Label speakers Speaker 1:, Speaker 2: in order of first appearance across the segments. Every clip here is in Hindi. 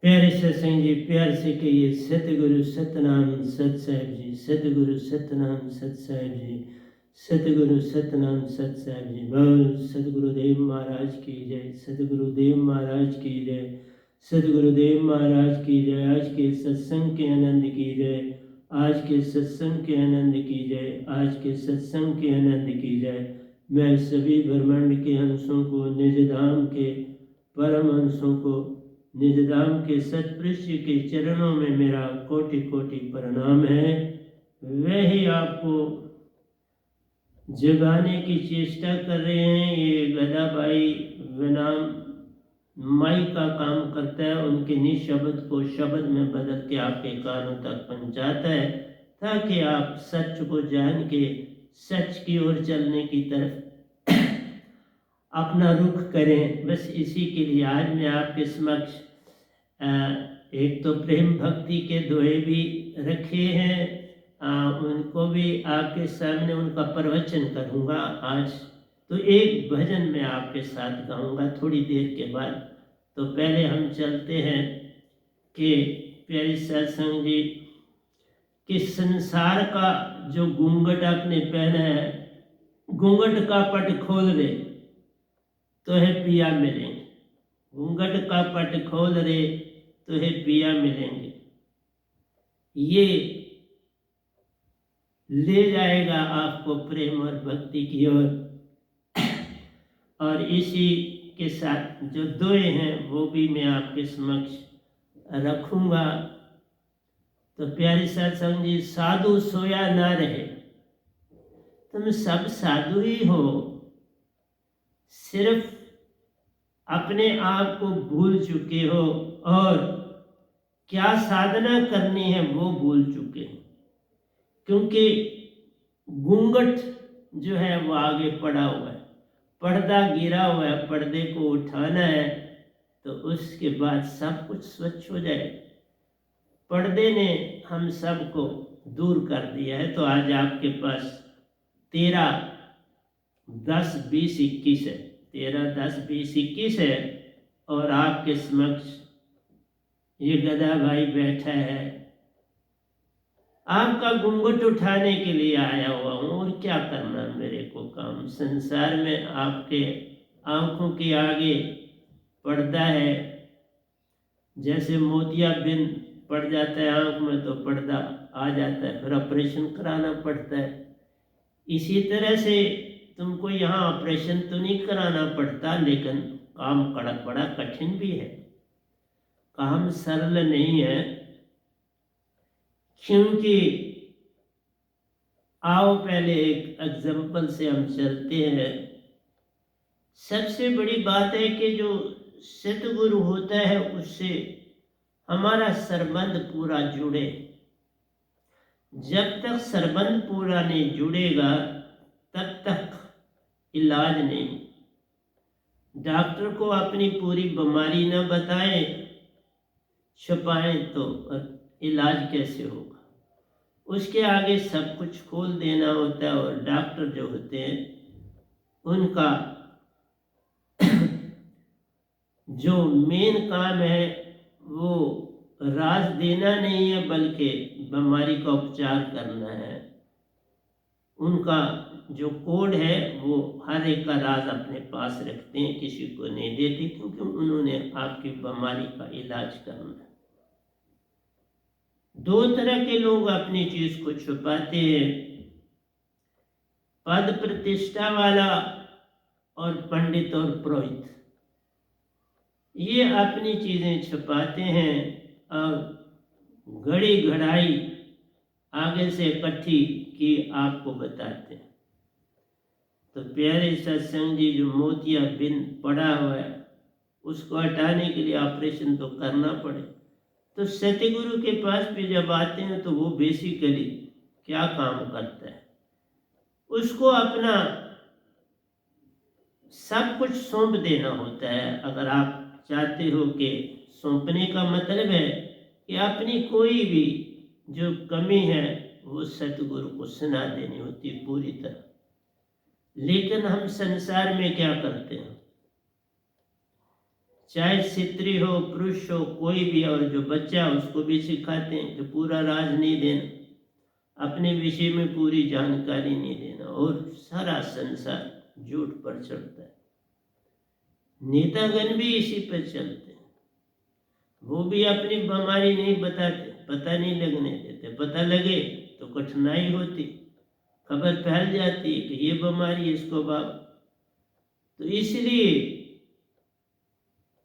Speaker 1: प्यारे सत्संग जी, प्यार से कहिए सतगुरु सतनाम सत साहिब जी, सतगुरु सतनाम सत साहिब जी, सतगुरु सतनाम सत साहिब जी। बोल सतगुरुदेव महाराज की जय, सतगुरुदेव महाराज की जय, सतगुरुदेव महाराज की जय। आज के सत्संग के आनंद की जय, आज के सत्संग के आनंद की जय, आज के सत्संग के आनंद की जय। मैं सभी ब्रह्मांड के अंशों को, निज धाम के परम अंशों को, निज धाम के सतपुरुष के चरणों में मेरा कोटि कोटि प्रणाम है। वे ही आपको जगाने की चेष्टा कर रहे हैं। ये गदा भाई बनाम माई का काम करता है, उनके निशब्द को शब्द में बदल के आपके कानों तक पहुंचाता है, ताकि आप सच को जान के सच की ओर चलने की तरफ अपना रुख करें। बस इसी के लिए आज मैं आपके समक्ष एक तो प्रेम भक्ति के दोहे भी रखे हैं, उनको भी आपके सामने उनका प्रवचन करूँगा आज। तो एक भजन मैं आपके साथ गाऊँगा थोड़ी देर के बाद। तो पहले हम चलते हैं कि प्यारी सत्संग जी, कि संसार का जो घूंघट आपने पहना है, घूंघट का पट खोल दे तो है पिया मिलेंगे। घूंघट का पट खोल दे तो है पिया मिलेंगे। ये ले जाएगा आपको प्रेम और भक्ति की ओर। और इसी के साथ जो दोहे हैं वो भी मैं आपके समक्ष रखूंगा। तो प्यारे सत्संग जी, साधु सोया ना रहे, तुम सब साधु ही हो, सिर्फ अपने आप को भूल चुके हो और क्या साधना करनी है वो भूल चुके हो। क्योंकि घूंघट जो है वो आगे पड़ा हुआ है, पर्दा गिरा हुआ है, पर्दे को उठाना है तो उसके बाद सब कुछ स्वच्छ हो जाए। पर्दे ने हम सबको दूर कर दिया है। तो आज आपके पास 13, 10, 20, 21 है। 13, 10, 20, 21 है और आपके समक्ष ये गधा भाई बैठा है। आपका घूंघट उठाने के लिए आया हुआ हूँ। और क्या करना मेरे को काम। संसार में आपके आंखों के आगे पर्दा है, जैसे मोतियाबिंद पड़ जाता है आंख में तो पर्दा आ जाता है, फिर ऑपरेशन कराना पड़ता है। इसी तरह से तुमको यहाँ ऑपरेशन तो नहीं कराना पड़ता, लेकिन काम बड़ा कठिन भी है, काम सरल नहीं है। क्योंकि आओ पहले एक एग्जाम्पल से हम चलते हैं। सबसे बड़ी बात है कि जो सतगुरु होता है उससे हमारा संबंध पूरा जुड़े। जब तक संबंध पूरा नहीं जुड़ेगा तब तक इलाज नहीं। डॉक्टर को अपनी पूरी बीमारी न बताएं, छुपाएं तो इलाज कैसे होगा। उसके आगे सब कुछ खोल देना होता है। और डॉक्टर जो होते हैं उनका जो मेन काम है वो राज देना नहीं है, बल्कि बीमारी का उपचार करना है। उनका जो कोड है वो हर एक का राज अपने पास रखते हैं, किसी को नहीं देते, क्योंकि उन्होंने आपकी बीमारी का इलाज करना है। दो तरह के लोग अपनी चीज को छुपाते हैं, पद प्रतिष्ठा वाला और पंडित और पुरोहित। ये अपनी चीजें छुपाते हैं और घड़ी घड़ाई आगे से इकट्ठी की आपको बताते हैं। तो प्यारे सत्संग जी, जो मोतियाबिंद पड़ा हुआ है उसको हटाने के लिए ऑपरेशन तो करना पड़े। तो सतगुरु के पास भी जब आते हैं तो वो बेसिकली क्या काम करता है, उसको अपना सब कुछ सौंप देना होता है। अगर आप चाहते हो कि सौंपने का मतलब है कि अपनी कोई भी जो कमी है वो सतगुरु को सुना देनी होती है पूरी तरह। लेकिन हम संसार में क्या करते हैं, चाहे स्त्री हो पुरुष हो कोई भी, और जो बच्चा उसको भी सिखाते हैं कि पूरा राज नहीं देना, अपने विषय में पूरी जानकारी नहीं देना, और सारा संसार झूठ पर चलता है। नेतागण भी इसी पर चलते हैं, वो भी अपनी बीमारी नहीं बताते, पता नहीं लगने देते, पता लगे तो कठिनाई होती, खबर फैल जाती है कि ये बीमारी है इसको बाप। तो इसलिए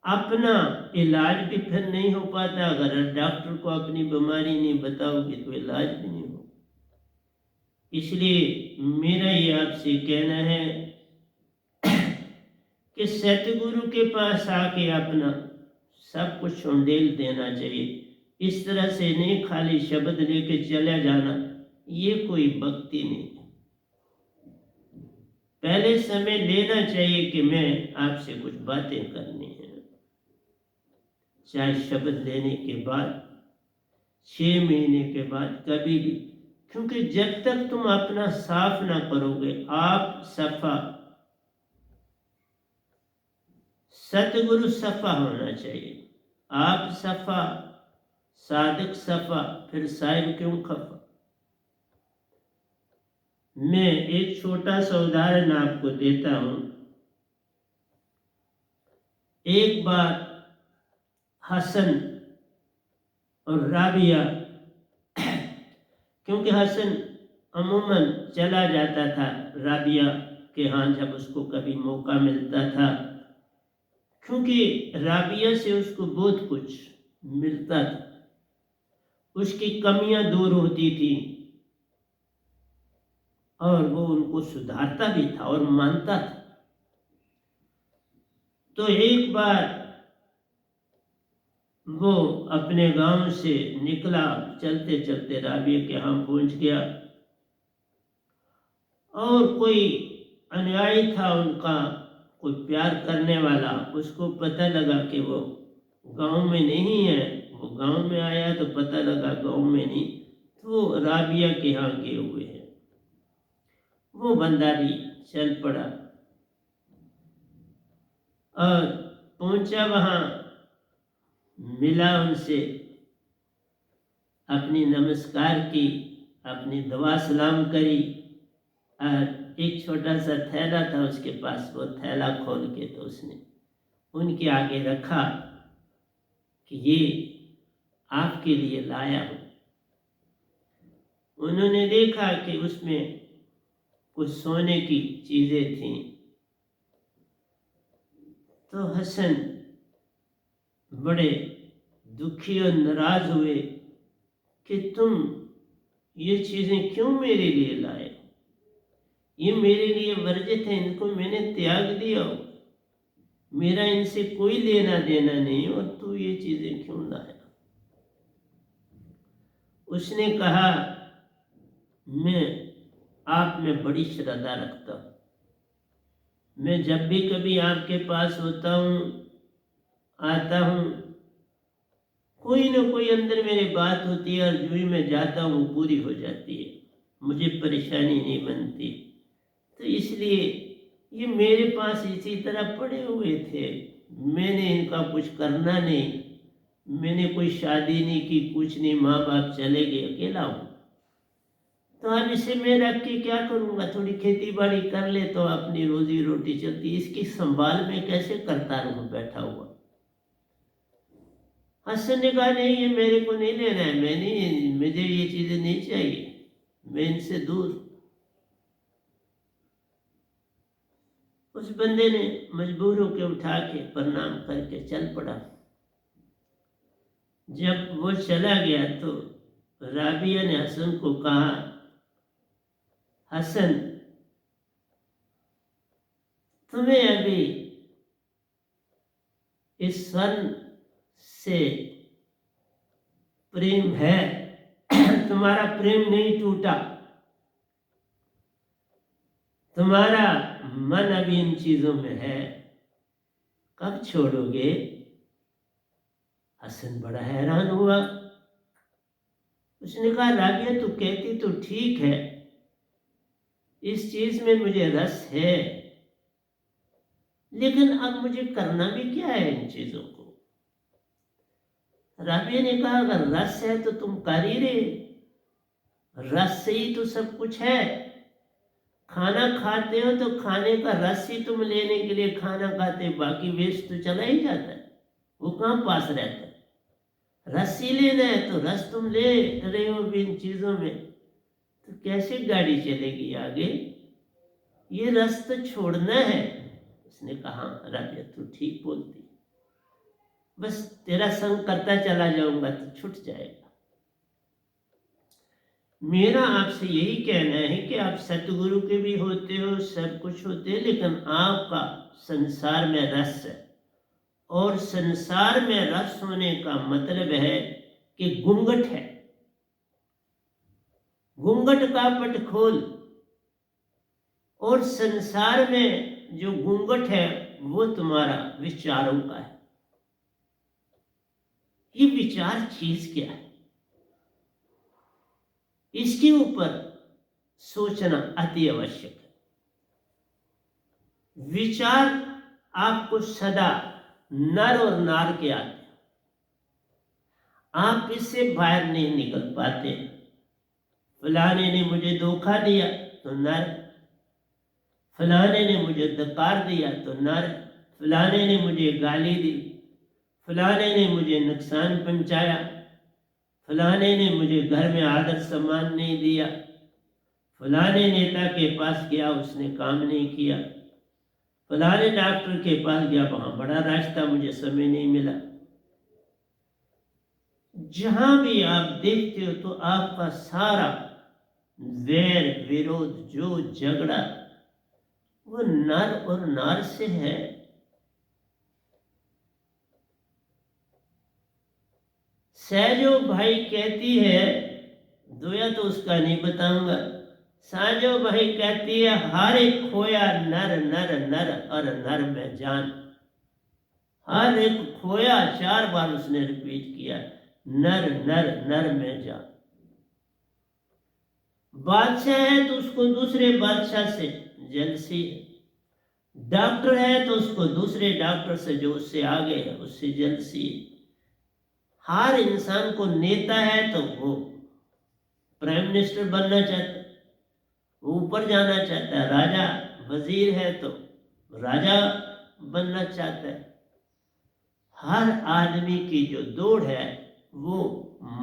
Speaker 1: अपना इलाज भी फिर नहीं हो पाता। अगर डॉक्टर को अपनी बीमारी नहीं बताओगे तो इलाज भी नहीं हो। इसलिए मेरा ये आपसे कहना है कि सतगुरु के पास आके अपना सब कुछ उंडेल देना चाहिए। इस तरह से नहीं खाली शब्द लेके चला जाना, ये कोई भक्ति नहीं। पहले समय लेना चाहिए कि मैं आपसे कुछ बातें करनी है, चाहे शब्द लेने के बाद 6 महीने के बाद कभी भी, क्योंकि जब तक तुम अपना साफ ना करोगे, आप सफा, सतगुरु सफा होना चाहिए, आप सफा, साधक सफा, फिर साहिब क्यों खफा। मैं एक छोटा सा उदाहरण आपको देता हूं। एक बार हसन और राबिया, क्योंकि हसन अमूमन चला जाता था राबिया के यहाँ जब उसको कभी मौका मिलता था, क्योंकि राबिया से उसको बहुत कुछ मिलता था, उसकी कमियां दूर होती थी और वो उनको सुधारता भी था और मानता था। तो एक बार वो अपने गांव से निकला, चलते चलते राबिया के यहाँ पहुंच गया, और कोई अनुयायी था उनका, कोई प्यार करने वाला, उसको पता लगा कि वो गांव में नहीं है। वो गांव में आया तो पता लगा गांव में नहीं, तो वो राबिया के यहाँ गए हुए हैं। वो बंदा भी चल पड़ा और पहुंचा वहां, मिला उनसे, अपनी नमस्कार की, अपनी दुआ सलाम करी, और एक छोटा सा थैला था उसके पास, वो थैला खोल के तो उसने उनके आगे रखा कि ये आपके लिए लाया हूं। उन्होंने देखा कि उसमें कुछ सोने की चीजें थीं, तो हसन बड़े दुखी और नाराज हुए कि तुम ये चीजें क्यों मेरे लिए लाए, ये मेरे लिए वर्जित है, इनको मैंने त्याग दिया हो, मेरा इनसे कोई लेना देना नहीं, और तू ये चीजें क्यों लाया। उसने कहा, मैं आप में बड़ी श्रद्धा रखता हूं, मैं जब भी कभी आपके पास होता हूं, आता हूं, कोई ना कोई अंदर मेरी बात होती है, और जो ही मैं जाता हूँ पूरी हो जाती है, मुझे परेशानी नहीं बनती। तो इसलिए ये मेरे पास इसी तरह पड़े हुए थे, मैंने इनका कुछ करना नहीं, मैंने कोई शादी नहीं की, कुछ नहीं, माँ बाप चले गए, अकेला हूँ, तो अब इसे मैं रख के क्या करूँगा, थोड़ी खेती बाड़ी कर ले तो अपनी रोजी रोटी चलती, इसकी संभाल में कैसे करता रहूँ बैठा हुआ। हसन ने कहा, नहीं ये मेरे को नहीं लेना है, मुझे ये चीजें नहीं चाहिए, मैं इनसे दूर। उस बंदे ने मजबूर होकर उठा के प्रणाम करके चल पड़ा। जब वो चला गया तो राबिया ने हसन को कहा, हसन तुम्हें अभी इस स्वर्ण से प्रेम है, तुम्हारा प्रेम नहीं टूटा, तुम्हारा मन अभी इन चीजों में है, कब छोड़ोगे। हसन बड़ा हैरान हुआ, उसने कहा, राबिया तू कहती तो ठीक है, इस चीज में मुझे रस है, लेकिन अब मुझे करना भी क्या है इन चीजों को? राबिया ने कहा, अगर रस है तो तुम कर ही रहे, रस से ही तो सब कुछ है। खाना खाते हो तो खाने का रस ही तुम लेने के लिए खाना खाते, बाकी वेस्ट तो चला ही जाता है, वो कहाँ पास रहता है। रस ही लेना है तो रस तुम ले रहे हो भी इन चीजों में, तो कैसे गाड़ी चलेगी आगे? ये रस तो छोड़ना है। उसने कहा, राबिया तू ठीक बोलती, बस तेरा संग करता चला जाऊंगा तो छूट जाएगा। मेरा आपसे यही कहना है कि आप सतगुरु के भी होते हो, सब कुछ होते हैं, लेकिन आपका संसार में रस है, और संसार में रस होने का मतलब है कि घूंघट है, घूंघट का पट खोल। और संसार में जो घूंघट है वो तुम्हारा विचारों का है। ये विचार चीज क्या है, इसके ऊपर सोचना अति आवश्यक है। विचार आपको सदा नर और नार के आते हैं, आप इससे बाहर नहीं निकल पाते। फलाने ने मुझे धोखा दिया तो नर, फलाने ने मुझे धक्कार दिया तो नर, फलाने ने मुझे गाली दी, फलाने ने मुझे नुकसान पहुंचाया, फलाने ने मुझे घर में आदर सम्मान नहीं दिया, फलाने नेता के पास गया उसने काम नहीं किया, फलाने डॉक्टर के पास गया वहां बड़ा रास्ता मुझे समय नहीं मिला। जहां भी आप देखते हो तो आपका सारा वैर विरोध जो झगड़ा वो नर और नार से है। सहजो भाई कहती है, दोया तो उसका नहीं बताऊंगा, साजो भाई कहती है, हर एक खोया नर नर नर और नर में जान। हर एक खोया 4 बार उसने रिपीट किया, नर नर नर में जान। बादशाह है तो उसको दूसरे बादशाह से जेलसी है, डॉक्टर है तो उसको दूसरे डॉक्टर से जो उससे आगे है उससे जेलसी है। हर इंसान को नेता है तो वो प्राइम मिनिस्टर बनना चाहता है, वो ऊपर जाना चाहता है, राजा वजीर है तो राजा बनना चाहता है। हर आदमी की जो दौड़ है वो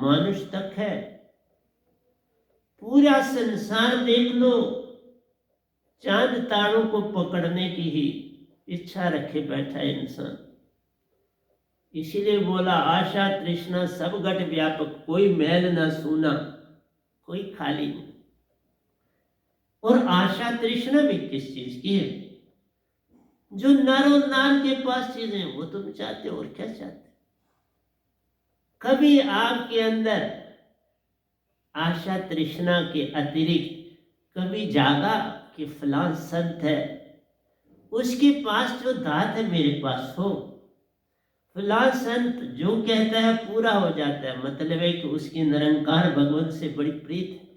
Speaker 1: मनुष्य तक है। पूरा संसार देख लो, चांद तारों को पकड़ने की ही इच्छा रखे बैठा है इंसान। इसीलिए बोला, आशा तृष्णा सब घट व्यापक, कोई मैल ना सूना, कोई खाली नहीं। और आशा तृष्णा भी किस चीज की है? जो नर और नार के पास चीजें वो तुम चाहते हो, और क्या चाहते? कभी आपके अंदर आशा तृष्णा के अतिरिक्त कभी जागा कि फलां संत है, उसके पास जो दात है मेरे पास हो। फलां संत जो कहता है पूरा हो जाता है, मतलब है कि उसकी निरंकार भगवान से बड़ी प्रीत है,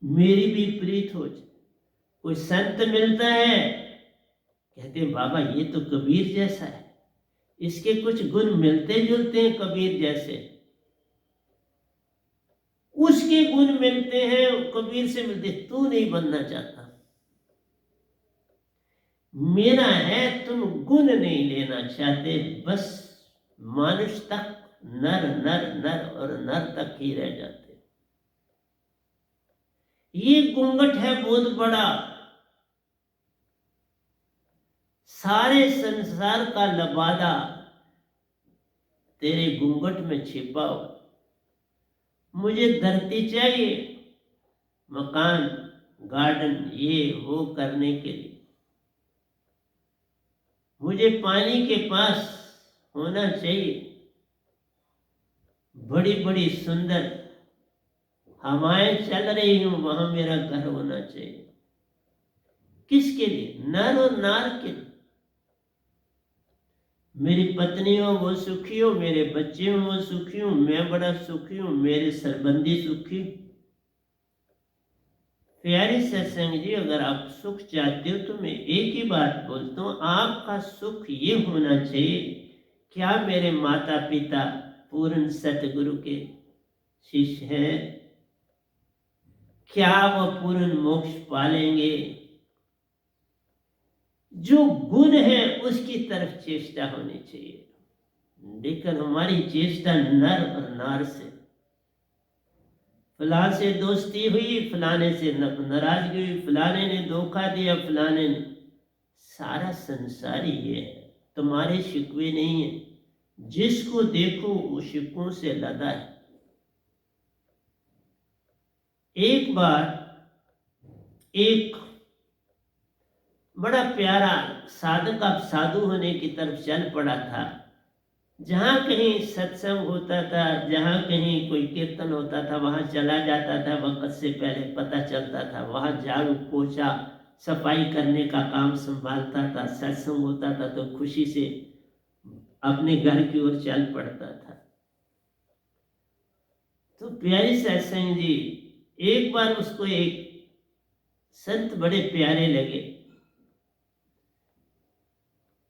Speaker 1: मेरी भी प्रीत हो जाए। कोई संत मिलता है, कहते हैं बाबा ये तो कबीर जैसा है, इसके कुछ गुण मिलते जुलते हैं कबीर जैसे, उसके गुण मिलते हैं कबीर से मिलते, तू नहीं बनना चाहता। मेरा है तुम गुण नहीं लेना चाहते, बस मनुष्य तक नर नर नर और नर तक ही रह जाते। ये घूंघट है बहुत बड़ा, सारे संसार का लबादा तेरे घूंघट में छिपा हो। मुझे धरती चाहिए, मकान गार्डन ये वो करने के लिए, मुझे पानी के पास होना चाहिए, बड़ी बड़ी सुंदर हवाएं चल रही हूं वहां मेरा घर होना चाहिए। किसके लिए? नर और नार के लिए। मेरी पत्नी हो वो सुखी हो, मेरे बच्चे हो वो सुखी हो, मैं बड़ा सुखी हूं, मेरे सरबंदी सुखी। प्यारे सत्संग जी, अगर आप सुख चाहते हो तो मैं एक ही बात बोलता हूँ, आपका सुख ये होना चाहिए, क्या मेरे माता पिता पूर्ण सतगुरु के शिष्य हैं? क्या वह पूर्ण मोक्ष पालेंगे? जो गुण है उसकी तरफ चेष्टा होनी चाहिए, लेकिन हमारी चेष्टा नर और नार से, फलां से दोस्ती हुई, फलाने से नाराजगी हुई, फलाने ने धोखा दिया, फलाने ने, सारा संसार ही ये है, तुम्हारे शिकवे नहीं है। जिसको देखो वो शिकवों से लदा है। एक बार एक बड़ा प्यारा साधक अब साधु होने की तरफ चल पड़ा था। जहाँ कहीं सत्संग होता था, जहाँ कहीं कोई कीर्तन होता था, वहाँ चला जाता था, वक्त से पहले पता चलता था, वहाँ झाड़ू पोछा सफाई करने का काम संभालता था। सत्संग होता था तो खुशी से अपने घर की ओर चल पड़ता था। तो प्यारी सत्संग जी, एक बार उसको एक संत बड़े प्यारे लगे,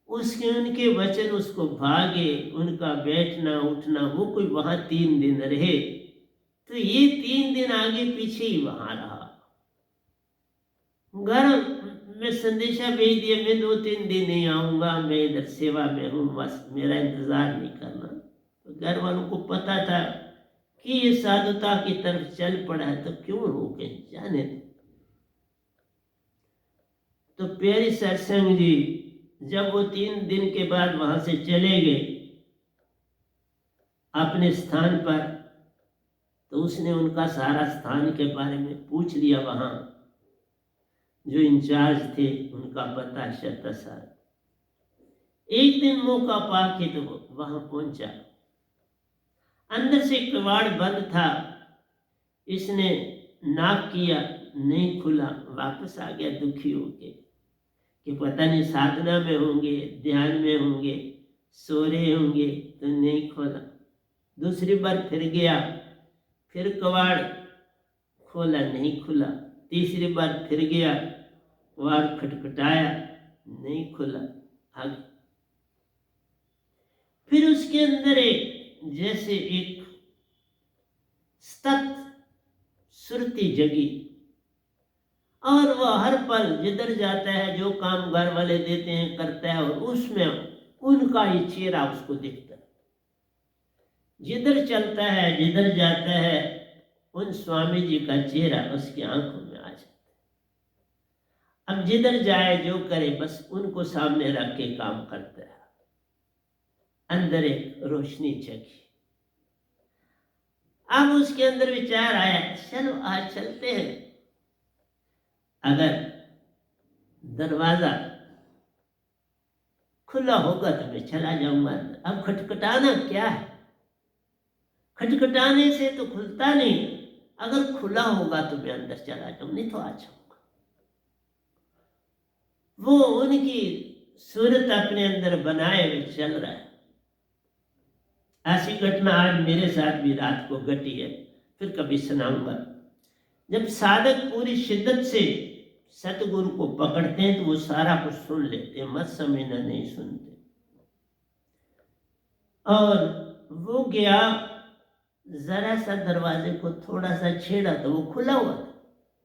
Speaker 1: उसके उनके वचन उसको भागे, उनका बैठना उठना, वो कोई वहां 3 दिन रहे, तो ये 3 दिन आगे पीछे ही वहां रहा। घर में संदेशा भेज दिया, मैं 2-3 दिन नहीं आऊंगा, मैं इधर सेवा में हूँ, बस मेरा इंतजार नहीं करना। तो घर वालों को पता था कि ये साधुता की तरफ चल पड़ा है, तो क्यों रोके, जाने दो। तो प्यारी सत्संग जी, जब वो 3 दिन के बाद वहां से चले गए अपने स्थान पर, तो उसने उनका सारा स्थान के बारे में पूछ लिया। वहां जो इंचार्ज थे उनका पता शतसार। एक दिन मौका पाके तो वो वहां पहुंचा, अंदर से किवाड़ बंद था, इसने नाक किया, नहीं खुला, वापस आ गया दुखी होके कि पता नहीं साधना में होंगे, ध्यान में होंगे, सो रहे होंगे, तो नहीं खोला। दूसरी बार फिर गया, फिर कबाड़ खोला, नहीं खुला। तीसरी बार फिर गया, कबाड़ खटखटाया, नहीं खुला, आगे। फिर उसके अंदर एक जैसे एक सतत सुरती जगी, और वह हर पल जिधर जाता है, जो काम घर वाले देते हैं करता है, और उसमें उनका ही चेहरा उसको दिखता है। जिधर चलता है, जिधर जाता है, उन स्वामी जी का चेहरा उसकी आंखों में आ जाता है। अब जिधर जाए जो करे, बस उनको सामने रख के काम करता है। अंदर एक रोशनी जगी। अब उसके अंदर विचार आया, चलो आज चलते हैं। अगर दरवाजा खुला होगा तो मैं चला जाऊंगा। अब खटखटाना क्या है, खटखटाने से तो खुलता नहीं, अगर खुला होगा तो मैं अंदर चला जाऊं, नहीं तो आ जाऊंगा। वो उनकी सूरत अपने अंदर बनाए हुए चल रहा है। ऐसी घटना आज मेरे साथ भी रात को घटी है, फिर कभी सुनाऊंगा। जब साधक पूरी शिद्दत से सतगुरु को पकड़ते हैं तो वो सारा कुछ सुन लेते हैं, मत समझना नहीं सुनते। और वो गया, जरा सा दरवाजे को थोड़ा सा छेड़ा तो वो खुला हुआ था,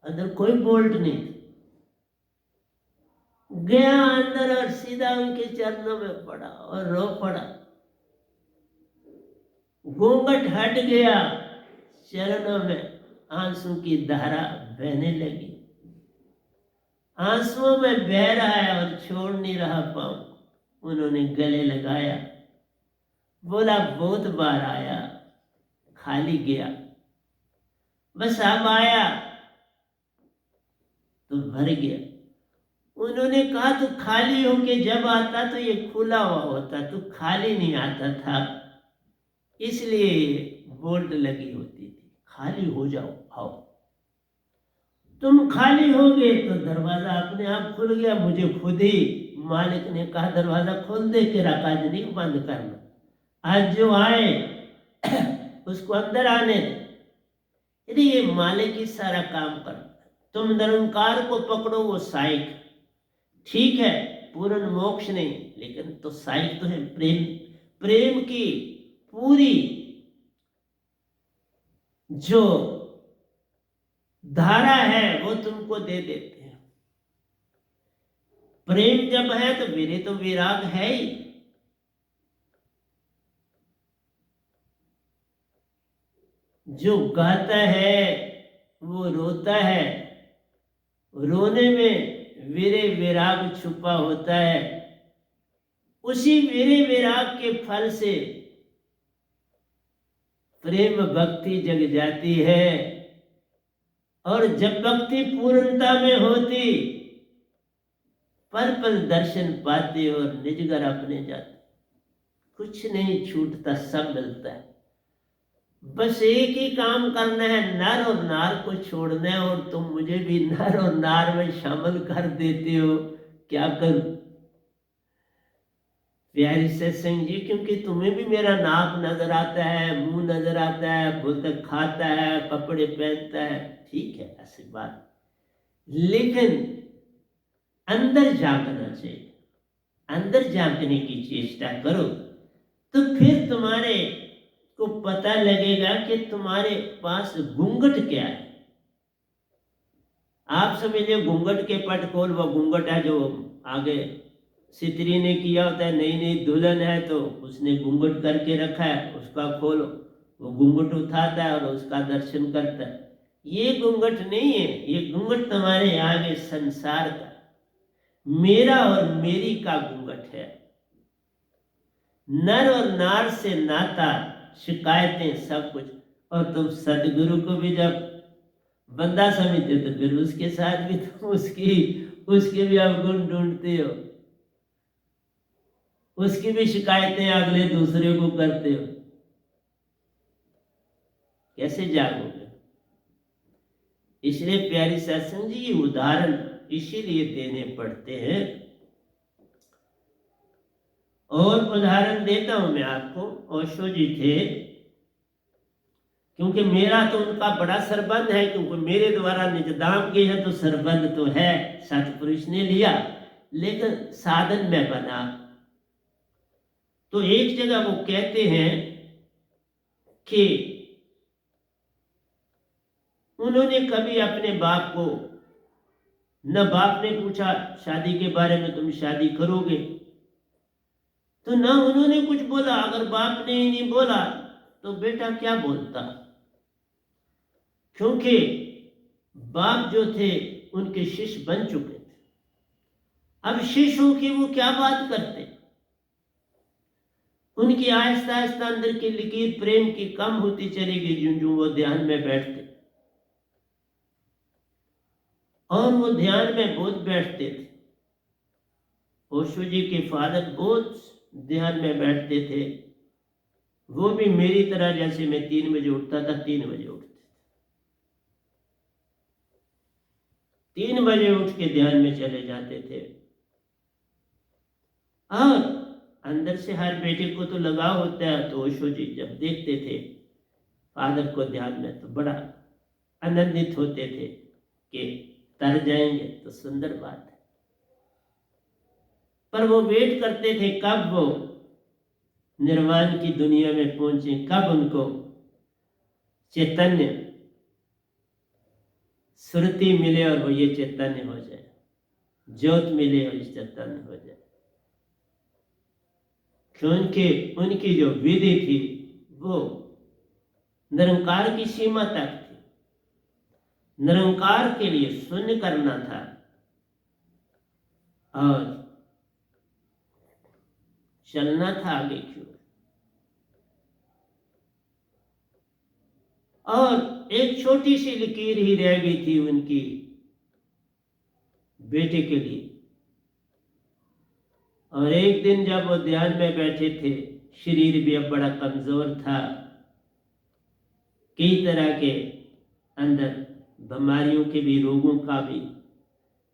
Speaker 1: अंदर कोई बोल्ट नहीं था। गया अंदर और सीधा उनके चरणों में पड़ा और रो पड़ा। घूंघट हट गया, चरणों में आंसू की धारा बहने लगी। आंसुओं में बह रहा है और छोड़ नहीं रहा पाँव। उन्होंने गले लगाया, बोला बहुत बार आया, खाली गया, बस अब आया तो भर गया। उन्होंने कहा तू खाली होके जब आता तो ये खुला हुआ होता, तू खाली नहीं आता था, इसलिए बोल्ट लगी होती थी। खाली हो जाओ, आओ। तुम खाली हो गए तो दरवाजा अपने आप खुल गया। मुझे खुद ही मालिक ने कहा दरवाजा खोल दे, के काज नहीं बंद करना, आज जो आए उसको अंदर आने दे। यदि ये मालिक ही सारा काम करता, तुम निरंकार को पकड़ो, वो साइक ठीक है, पूर्ण मोक्ष नहीं, लेकिन तो साइक तो है। प्रेम, प्रेम की पूरी जो धारा है वो तुमको दे देते हैं। प्रेम जब है तो मेरे तो विराग है ही। जो गाता है वो रोता है, रोने में वीरे विराग छुपा होता है। उसी वीरे विराग के फल से प्रेम भक्ति जग जाती है। और जब भक्ति पूर्णता में होती, पल पल दर्शन पाते और निज घर अपने जाते। कुछ नहीं छूटता, सब मिलता है। बस एक ही काम करना है, नर और नार को छोड़ना है। और तुम मुझे भी नर और नार में शामिल कर देते हो, क्या करूं प्यारी सत्संग जी? क्योंकि तुम्हें भी मेरा नाक नजर आता है, मुंह नजर आता है, बोलते खाता है, कपड़े पहनता है, ठीक है ऐसी बात, लेकिन अंदर झांकना चाहिए। अंदर झांकने की चेष्टा करो तो फिर तुम्हारे को पता लगेगा कि तुम्हारे पास घूंघट क्या है। आप समझिए घूंघट के पट खोल, वो घूंघट है जो आगे सितरी ने किया होता है, नई नई दुल्हन है तो उसने घूंघट करके रखा है, उसका खोलो, वो घूंघट उठाता है और उसका दर्शन करता है। ये घूंघट नहीं है, ये घूंघट तुम्हारे आगे संसार का, मेरा और मेरी का घूंघट है। नर और नार से नाता, शिकायतें, सब कुछ। और तुम सदगुरु को भी जब बंदा समझते हो तो फिर उसके साथ भी तुम उसके भी अवगुण ढूंढते हो, उसकी भी शिकायतें अगले दूसरे को करते हो। कैसे जागोगे? इसलिए प्यारी सत्संग जी, उदाहरण इसीलिए देने पड़ते हैं। और उदाहरण देता हूं मैं आपको। ओशो जी थे, क्योंकि मेरा तो उनका बड़ा संबंध है, क्योंकि मेरे द्वारा निजदाम की है तो संबंध तो है, सतपुरुष ने लिया, लेकिन साधन में बना। तो एक जगह वो कहते हैं कि उन्होंने कभी अपने बाप को, न बाप ने पूछा शादी के बारे में, तुम शादी करोगे, तो ना उन्होंने कुछ बोला। अगर बाप ने ही नहीं बोला तो बेटा क्या बोलता? क्योंकि बाप जो थे उनके शिष्य बन चुके थे। अब शिष्यों की वो क्या बात करते? उनकी आहिस्ता आहिस्ता अंदर की लकीर प्रेम की कम होती चलेगी जो जो वो ध्यान में बैठते। और वो ध्यान में बहुत बैठते थे। ओशो जी के फादर बहुत ध्यान में बैठते थे। वो भी मेरी तरह, जैसे मैं 3 बजे उठता था, 3 बजे उठते थे। 3 बजे उठ के ध्यान में चले जाते थे। और अंदर से हर बेटे को तो लगाव होता है, तो ओशो जी जब देखते थे फादर को ध्यान में तो बड़ा आनंदित होते थे कि तर जाएंगे तो सुंदर बात है। पर वो वेट करते थे कब वो निर्वाण की दुनिया में पहुंचे, कब उनको चैतन्य सुरति मिले और वो ये चैतन्य हो जाए, ज्योत मिले और इस चैतन्य हो जाए। क्योंकि उनकी जो विधि थी वो निरंकार की सीमा तक थी। निरंकार के लिए शून्य करना था और चलना था आगे की ओर। और एक छोटी सी लकीर ही रह गई थी उनकी बेटे के लिए। और एक दिन जब वो ध्यान में बैठे थे, शरीर भी अब बड़ा कमजोर था, कई तरह के अंदर बीमारियों के भी, रोगों का भी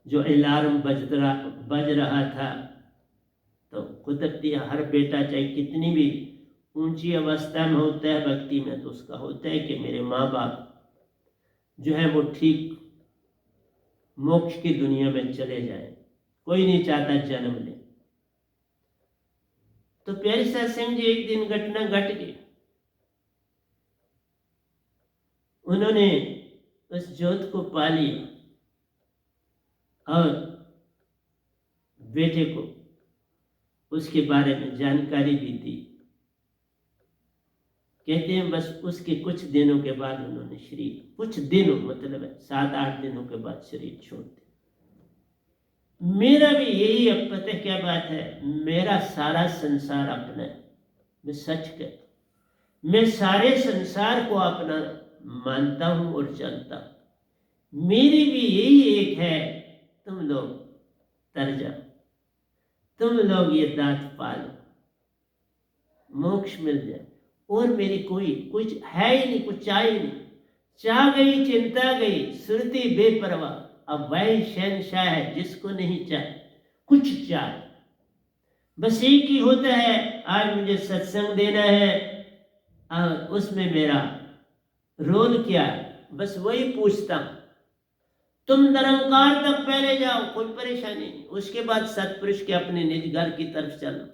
Speaker 1: जो अलार्म बज रहा था। तो कुदरती हर बेटा चाहे कितनी भी ऊंची अवस्था में होता है भक्ति में, तो उसका होता है कि मेरे माँ बाप जो है वो ठीक मोक्ष की दुनिया में चले जाएं। कोई नहीं चाहता जन्म ले। तो प्यारे सत्संग जी, एक दिन घटना घट गई। उन्होंने उस जोत को पा लिया और बेटे को उसके बारे में जानकारी भी दी। कहते हैं बस उसके कुछ दिनों के बाद उन्होंने शरीर, कुछ दिनों मतलब 7-8 दिनों के बाद शरीर छोड़ दिया। मेरा भी यही, अब पता क्या बात है, मेरा सारा संसार अपना है। मैं सच कहता, मैं सारे संसार को अपना मानता हूं और चलता हूं। मेरी भी यही एक है, तुम लोग तर जाओ, तुम लोग ये दांत पालो, मोक्ष मिल जाए। और मेरी कोई कुछ है ही नहीं, कुछ चाह ही नहीं। चाह गई चिंता गई, सुरती बेपरवाह। अब वही शहनशाह है जिसको नहीं चाहे कुछ चाहे। बस एक ही होता है, आज मुझे सत्संग देना है और उसमें मेरा रोल क्या है, बस वही पूछता हूं। तुम निरंकार तक पहले जाओ, कोई परेशानी नहीं। उसके बाद सत्पुरुष के अपने निज घर की तरफ चलो।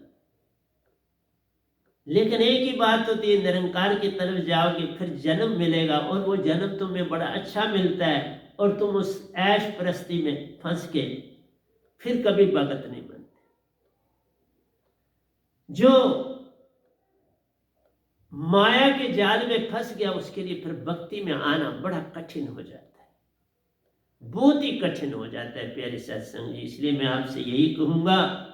Speaker 1: लेकिन एक ही बात होती है, निरंकार की तरफ जाओगे फिर जन्म मिलेगा, और वो जन्म तुम्हें बड़ा अच्छा मिलता है, और तुम उस ऐश परस्ती में फंस के फिर कभी भगत नहीं बनते। जो माया के जाल में फंस गया, उसके लिए फिर भक्ति में आना बड़ा कठिन हो जाता है, बहुत ही कठिन हो जाता है प्यारे सत्संग जी। इसलिए मैं आपसे यही कहूंगा,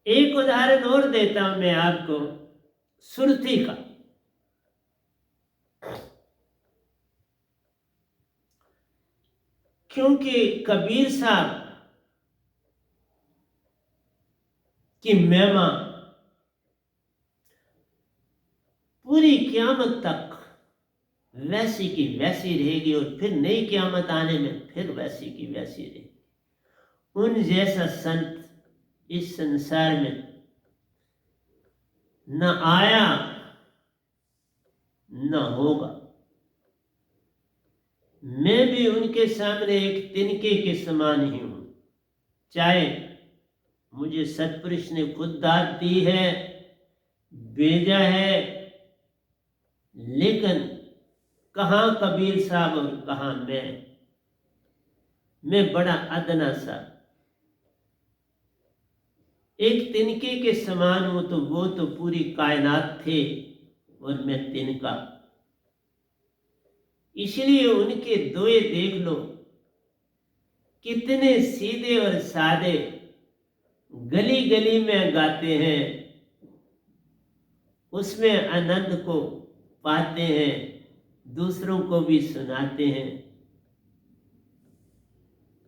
Speaker 1: एक उदाहरण और देता हूं मैं आपको सुरती का। क्योंकि कबीर साहब की महिमा पूरी क़यामत तक वैसी की वैसी रहेगी, और फिर नई क़यामत आने में फिर वैसी की वैसी रहेगी। उन जैसा संत इस संसार में न आया न होगा। मैं भी उनके सामने एक तिनके के समान ही हूं। चाहे मुझे सत्पुरुष ने खुद दात दी है, भेजा है, लेकिन कहां कबीर साहब और कहां मैं बड़ा अदना सा एक तिनके के समान हूं। तो वो तो पूरी कायनात थे और मैं तिनका। इसलिए उनके दोए देख लो, कितने सीधे और सादे, गली गली में गाते हैं, उसमें आनंद को पाते हैं, दूसरों को भी सुनाते हैं।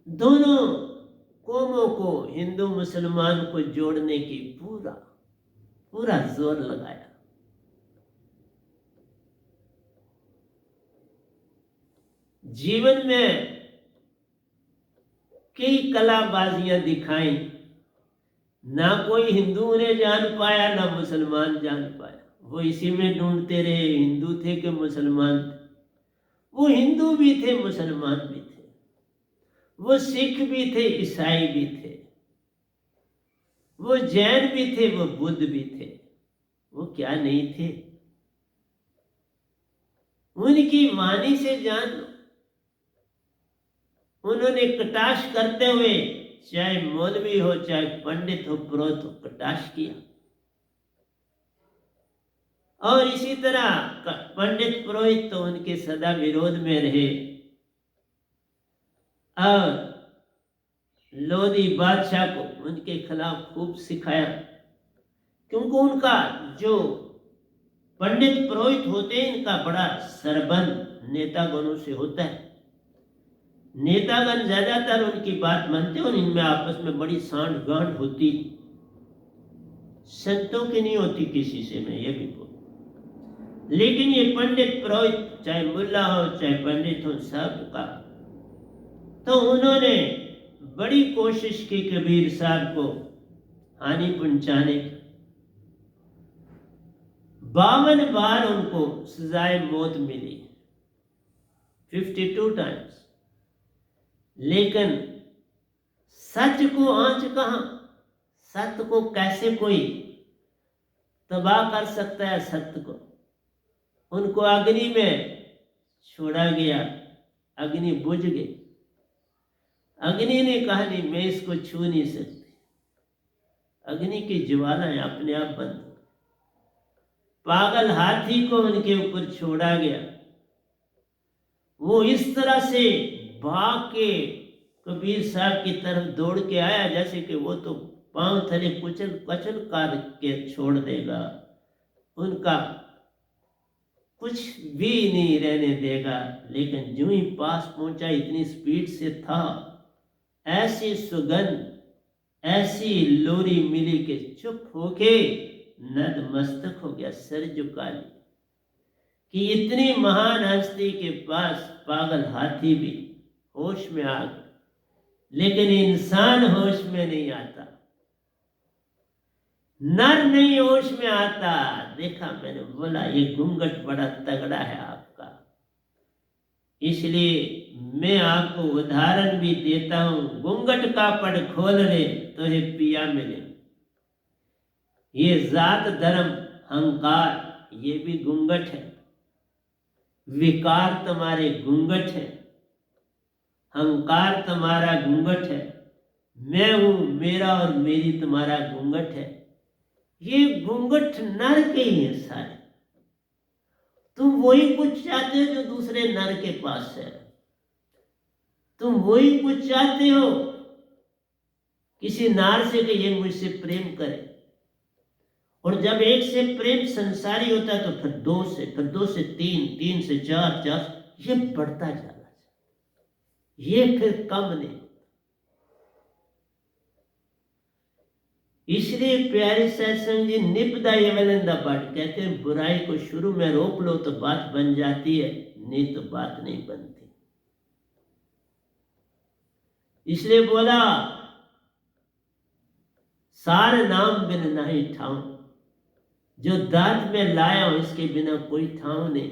Speaker 1: दोनों कौमों को, हिंदू मुसलमान को जोड़ने की पूरा जोर लगाया। जीवन में कई कलाबाजियां दिखाई, ना कोई हिंदू उन्हें जान पाया ना मुसलमान जान पाया। वो इसी में ढूंढते रहे, हिंदू थे कि मुसलमान थे। वो हिंदू भी थे, मुसलमान भी थे, वो सिख भी थे, ईसाई भी थे, वो जैन भी थे, वो बुद्ध भी थे। वो क्या नहीं थे? उनकी वाणी से जान लो। उन्होंने कटाक्ष करते हुए, चाहे मौलवी हो चाहे पंडित हो, पुरोहित हो, कटाक्ष किया। और इसी तरह पंडित पुरोहित तो उनके सदा विरोध में रहे। और लोधी बादशाह को उनके खिलाफ खूब सिखाया, क्योंकि उनका जो पंडित पुरोहित होते हैं, इनका बड़ा सरबंध नेतागणों से होता है। नेतागण ज्यादातर उनकी बात मानते और इनमें आपस में बड़ी सांठ गांठ होती। संतों की नहीं होती किसी से, मैं ये भी बोल। लेकिन ये पंडित पुरोहित, चाहे मुल्ला हो चाहे पंडित हो, सबका तो उन्होंने बड़ी कोशिश की कबीर साहब को हानि पहुंचाने की। 52 बार उनको सजाए मौत मिली, 52 टाइम्स। लेकिन सच को आंच कहाँ, सत्य को कैसे कोई तबाह कर सकता है? सत्य को उनको अग्नि में छोड़ा गया, अग्नि बुझ गई। अग्नि ने कहा नहीं, मैं इसको छू नहीं सकती। अग्नि की ज्वालाएं अपने आप बंद। पागल हाथी को उनके ऊपर छोड़ा गया। वो इस तरह से भाग के कबीर साहब की तरफ दौड़ के आया जैसे कि वो तो पांव थले कुचल कचल कर के छोड़ देगा, उनका कुछ भी नहीं रहने देगा। लेकिन जो ही पास पहुंचा, इतनी स्पीड से था, ऐसी सुगंध, ऐसी लोरी मिली कि चुप होके नद मस्तक हो गया, सर झुका लिया। कि इतनी महान हस्ती के पास पागल हाथी भी होश में आ गया, लेकिन इंसान होश में नहीं आता, नर नहीं होश में आता। देखा, मैंने बोला ये घूंघट बड़ा तगड़ा है आपका, इसलिए मैं आपको उदाहरण भी देता हूं। घूंघट का पड़ खोल रे तो हे पिया मिले। ये जात धर्म अहंकार ये भी घूंघट है, विकार तुम्हारे घूंघट है, अहंकार तुम्हारा घूंघट है, मैं हूं, मेरा और मेरी तुम्हारा घूंघट है। ये घूंघट नर के ही है सारे। तुम वही कुछ चाहते हो जो दूसरे नर के पास है, तुम वही कुछ चाहते हो। किसी नार से कि ये मुझसे प्रेम करे, और जब एक से प्रेम संसारी होता है तो फिर दो से, फिर दो से तीन, तीन से चार, चार, ये बढ़ता जा रहा है, ये फिर कम नहीं। इसलिए प्यारे सत्संग जी निपदा ये वलंदा पाठ कहते हैं, बुराई को शुरू में रोक लो तो बात बन जाती है, नहीं तो बात नहीं बनती। इसलिए बोला सार नाम बिन नहीं ठाऊं, जो दांत में लाया हूं इसके बिना कोई ठाव नहीं,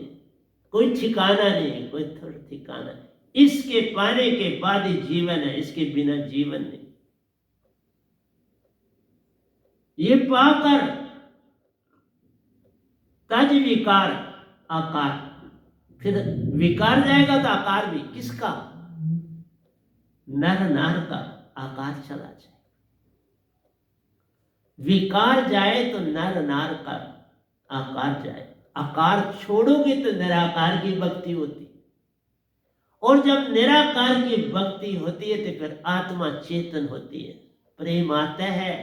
Speaker 1: कोई ठिकाना नहीं, कोई थोड़ा ठिकाना नहीं। इसके पाने के बाद ही जीवन है, इसके बिना जीवन नहीं। ये पाकर तज विकार आकार, फिर विकार जाएगा तो आकार भी किसका? नर नार का आकार चला जाए। विकार जाए तो नर नार का आकार जाए। आकार छोड़ोगे तो निराकार की भक्ति होती, और जब निराकार की भक्ति होती है तो फिर आत्मा चेतन होती है, प्रेम आता है,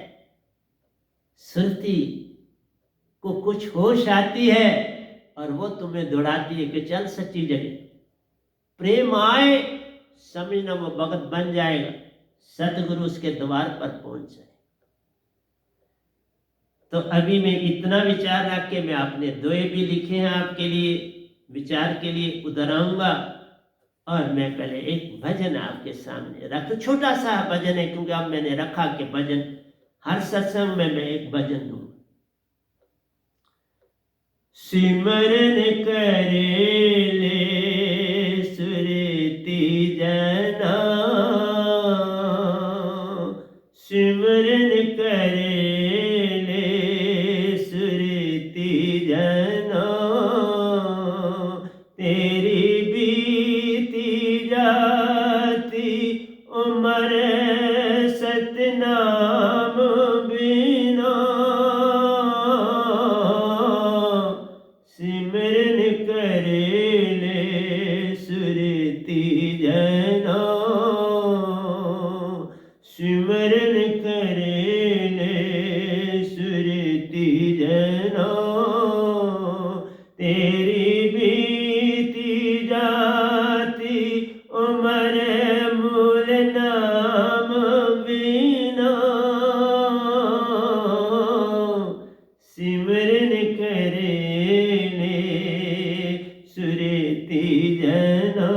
Speaker 1: सुरती को कुछ होश आती है और वो तुम्हें दौड़ाती है कि चल सच्ची जगह। प्रेम आए, समझना वो भगत बन जाएगा, सतगुरु उसके द्वार पर पहुंच जाए। तो अभी मैं इतना विचार रख के मैं अपने दोहे भी लिखे हैं आपके लिए विचार के लिए उधर आऊंगा, और मैं पहले एक भजन आपके सामने रख, छोटा सा भजन है क्योंकि अब मैंने रखा कि भजन हर सत्संग में मैं एक भजन दूं। सिमरन करे ले सुरती जना, सिमरन करे ले सुरती जना, तेरी बीती जाती उम्र सतनाम बिना, सिमरन करे ले सुरती जना, सिमरन करे ले सुरती जना, तेरी बीती जाती उम्र मूल नाम बिना, सिमरन करे ले सुरती जना।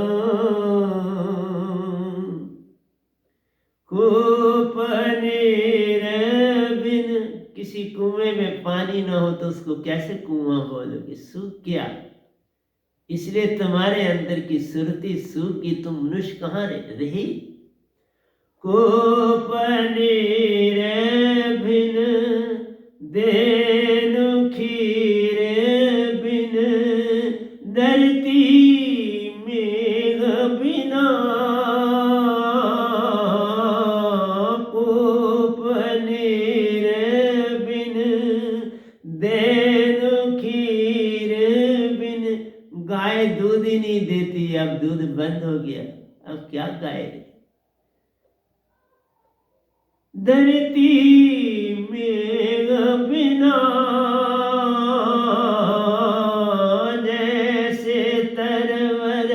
Speaker 1: कूपनीर बिन, किसी कुएं में पानी ना हो तो उसको कैसे कुआं बोलोगे, सूख गया। इसलिए तुम्हारे अंदर की सुरती सूख गई, तुम मनुष्य कहाँ रही? को पनीर बिन देनु खीर बिन धरती मेघ बिना को पनीर बिन देनु खीर बिन। गाय दूध ही नहीं देती, अब दूध बंद हो गया, अब क्या गाय दे। धरती मेघ बिना जैसे तरवर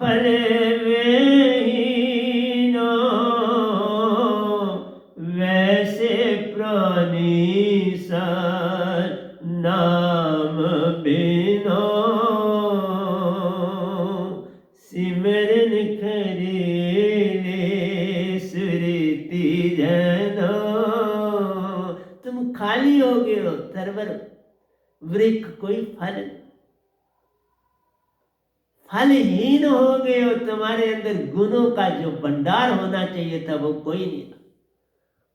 Speaker 1: फल विहीना वैसे प्राणी सार नाम बिना सिमरन करे सुरती जना। तुम खाली हो गए हो, तरवर वृक्ष कोई फलहीन हो गए हो, तुम्हारे अंदर गुणों का जो भंडार होना चाहिए था वो कोई नहीं था।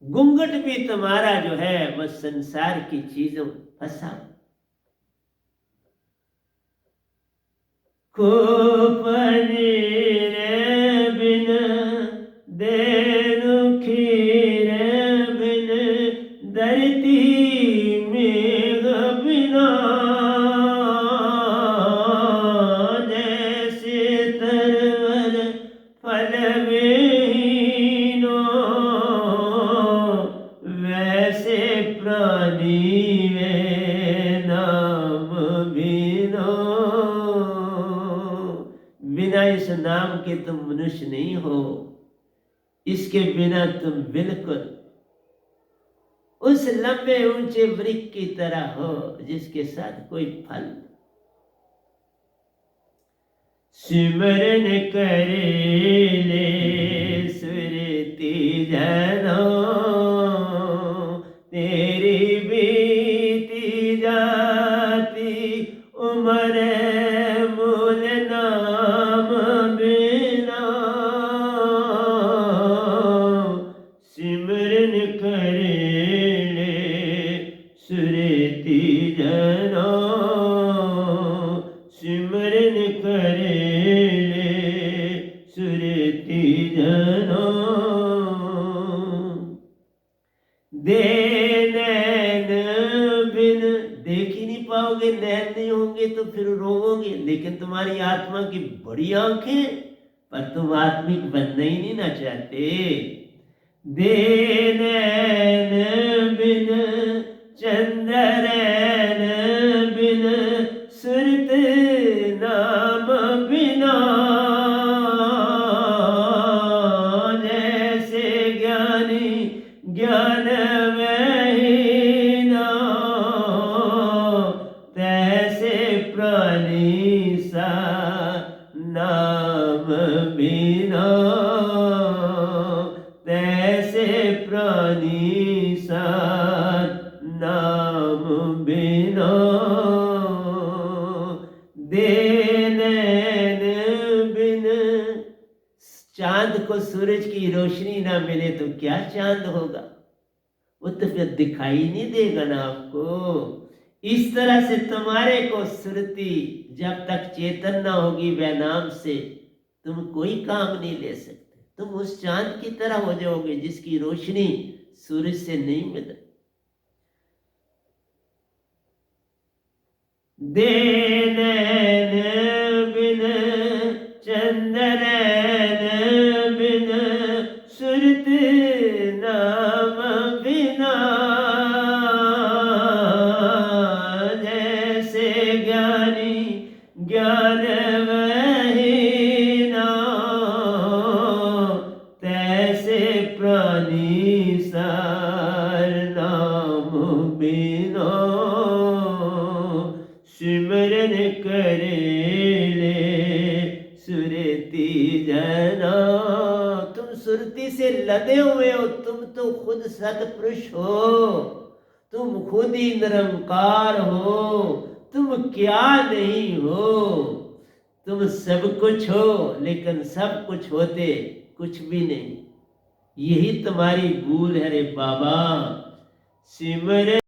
Speaker 1: घूंघट भी तुम्हारा जो है वह संसार की चीजों फंसा। को पनीर बिन देनु खीर बिन धरती मेघ बिना जैसे तरवर फल विहीनो वैसे प्राणी वे नाम बिना। बिना इस नाम के तुम मनुष्य नहीं हो, इसके बिना तुम बिल्कुल उस लंबे ऊंचे वृक्ष की तरह हो जिसके साथ कोई फल। सिमरन करे ले सुरती जना तेरी बीती जाती उम्र मूल नाम बिना। सिमरन करे ले सुरती जना सिमरन करे ले सुरती जना। दे नैन बिन देख ही नहीं पाओगे, नैन नहीं होंगे तो फिर रोओगे, लेकिन तुम्हारी आत्मा की बड़ी आंखें, पर तुम आत्मिक बनना ही नहीं ना चाहते। दे नैन बिन चंद्रनैन बिन सुरत नाम बिना जैसे ज्ञानी ज्ञान वहीना तैसे प्राणी सा नाम बिना तैसे प्राणी सा नाम बिना। दे नैन बिन चांद को सूरज की रोशनी ना मिले तो क्या चांद होगा, वो तो फिर दिखाई नहीं देगा ना आपको। इस तरह से तुम्हारे को सुरती जब तक चेतन ना होगी वह नाम से तुम कोई काम नहीं ले सकते। तुम उस चांद की तरह हो जाओगे जिसकी रोशनी सूरज से नहीं मिले। दे नैन बिन चंद्रनैन बिन सुरत नाम बिना जैसे ज्ञानी ज्ञान वहीना तैसे प्राणी सार नाम बिना। सिमरन करे ले सुरती जना। तुम सुरती से लदे हुए हो, तुम तो खुद सतपुरुष हो, तुम खुद ही निरंकार हो, तुम क्या नहीं हो, तुम सब कुछ हो लेकिन सब कुछ होते कुछ भी नहीं। यही तुम्हारी भूल है रे बाबा। सिमर